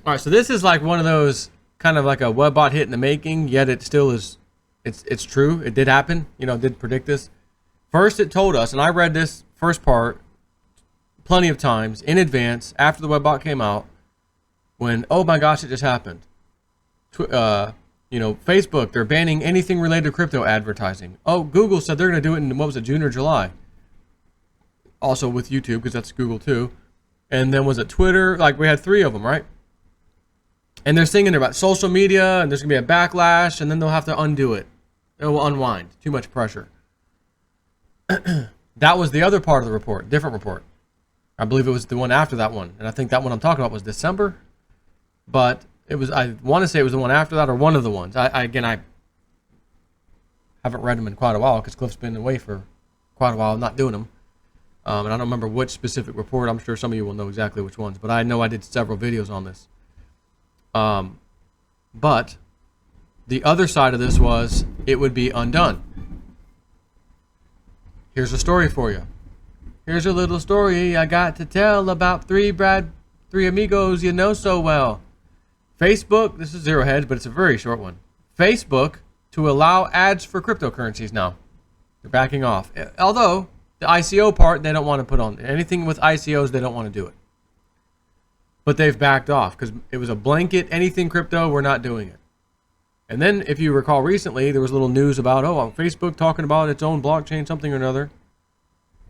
All right, so this is like one of those kind of like a webbot hit in the making, yet it still is. It's true. It did happen. It did predict this. First, it told us, and I read this first part plenty of times in advance after the webbot came out. When, oh my gosh, it just happened. Facebook, they're banning anything related to crypto advertising. Oh, Google said they're going to do it in, what was it, June or July? Also with YouTube, because that's Google too. And then was it Twitter? Like, we had 3 of them, right? And they're singing about social media, and there's going to be a backlash, and then they'll have to undo it. It will unwind. Too much pressure. That was the other part of the report, different report. I believe it was the one after that one. And I think that one I'm talking about was December. But it was, I want to say it was the one after that or one of the ones. I haven't read them in quite a while because Cliff's been away for quite a while not doing them. And I don't remember which specific report. I'm sure some of you will know exactly which ones. But I know I did several videos on this. But the other side of this was it would be undone. Here's a story for you. Here's a little story I got to tell about three amigos you know so well. Facebook, this is Zero Hedge, but it's a very short one. Facebook to allow ads for cryptocurrencies now. They're backing off. Although, the ICO part, they don't want to put on. Anything with ICOs, they don't want to do it. But they've backed off because it was a blanket, anything crypto, we're not doing it. And then, if you recall recently, there was a little news about, Facebook talking about its own blockchain, something or another.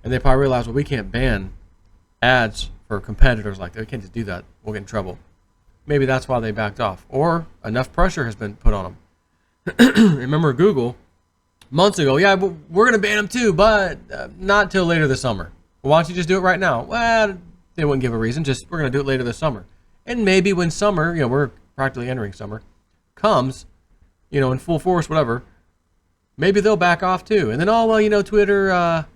And they probably realized, well, we can't ban ads for competitors like that. We can't just do that. We'll get in trouble. Maybe that's why they backed off. Or enough pressure has been put on them. Remember Google, months ago, yeah, we're going to ban them too, but not till later this summer. Well, why don't you just do it right now? Well, they wouldn't give a reason. Just, we're going to do it later this summer. And maybe when summer, we're practically entering summer, comes, in full force, whatever, maybe they'll back off too. And then, Twitter,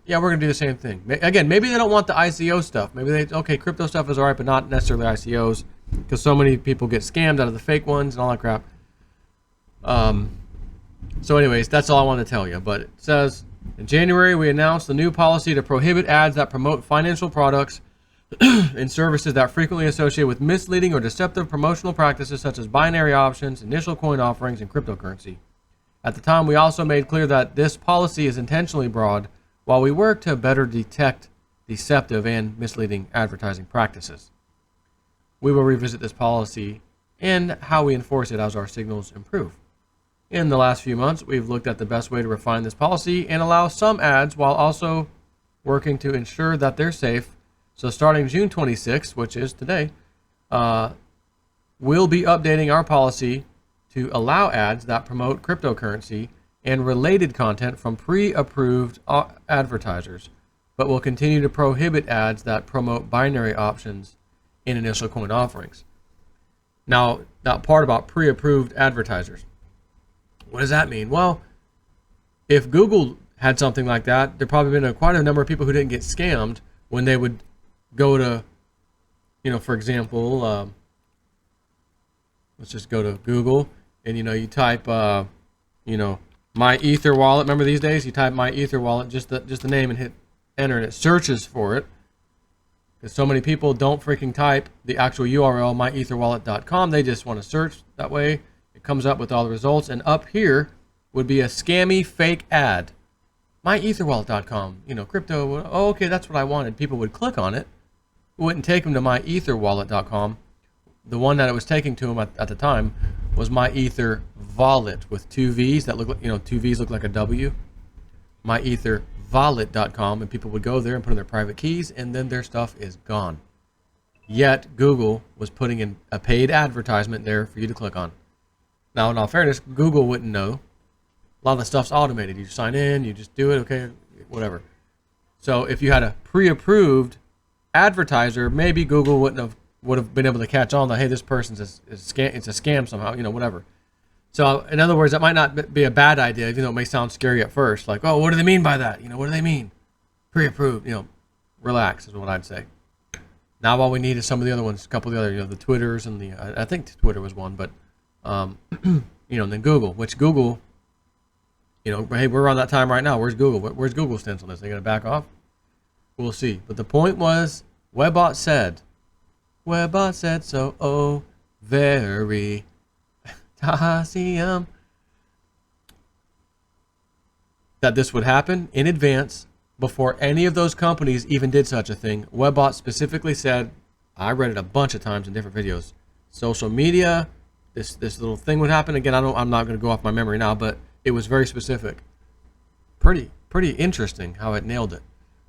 we're going to do the same thing. Again, maybe they don't want the ICO stuff. Maybe crypto stuff is all right, but not necessarily ICOs, because so many people get scammed out of the fake ones and all that crap. So anyways, that's all I want to tell you. But it says, in January, we announced the new policy to prohibit ads that promote financial products and services that frequently associate with misleading or deceptive promotional practices such as binary options, initial coin offerings, and cryptocurrency. At the time, we also made clear that this policy is intentionally broad while we work to better detect deceptive and misleading advertising practices. We will revisit this policy and how we enforce it as our signals improve. In the last few months, we've looked at the best way to refine this policy and allow some ads while also working to ensure that they're safe. So starting June 26th, which is today, we'll be updating our policy to allow ads that promote cryptocurrency and related content from pre-approved advertisers, but will continue to prohibit ads that promote binary options in initial coin offerings. Now, that part about pre-approved advertisers. What does that mean? Well, if Google had something like that, there probably been quite a number of people who didn't get scammed when they would go to, for example, let's just go to Google and, you type, my Ether wallet. Remember these days? You type my Ether wallet, just the name, and hit enter, and it searches for it. Because so many people don't freaking type the actual URL, myetherwallet.com. They just want to search that way. It comes up with all the results. And up here would be a scammy fake ad. myetherwallet.com, crypto. Oh, okay, that's what I wanted. People would click on it. It wouldn't take them to myetherwallet.com. The one that it was taking to them at the time was myetherwallet with 2 V's that look like, 2 V's look like a W. myetherwallet.com, and people would go there and put in their private keys, and then their stuff is gone. Yet Google was putting in a paid advertisement there for you to click on. Now, in all fairness, Google wouldn't know. A lot of the stuff's automated. You sign in, you just do it, okay, whatever. So if you had a pre-approved advertiser, maybe Google would have been able to catch on that, hey, this person's it's a scam somehow, whatever. So in other words, that might not be a bad idea, even though it may sound scary at first. Like, oh, what do they mean by that? What do they mean? Pre-approved, relax is what I'd say. Now all we need is some of the other ones, a couple of the other, the Twitters and I think Twitter was one, but and then Google, which Google, hey, we're on that time right now. Where's Google? Where's Google's stance on this? They gonna back off? We'll see. But the point was, Webbot said so. Oh, Veritasium. That this would happen in advance before any of those companies even did such a thing. Webbot specifically said, I read it a bunch of times in different videos, social media, this little thing would happen. Again, I'm not going to go off my memory now, but it was very specific. Pretty interesting how it nailed it.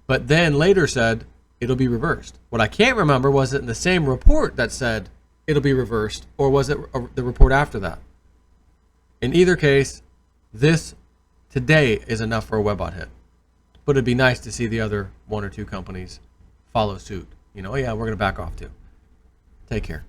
But then later said it'll be reversed. What I can't remember, was it in the same report that said it'll be reversed, or was it the report after that? In either case, this today is enough for a Webbot hit. But it'd be nice to see the other 1 or 2 companies follow suit. You know, yeah, we're going to back off too. Take care.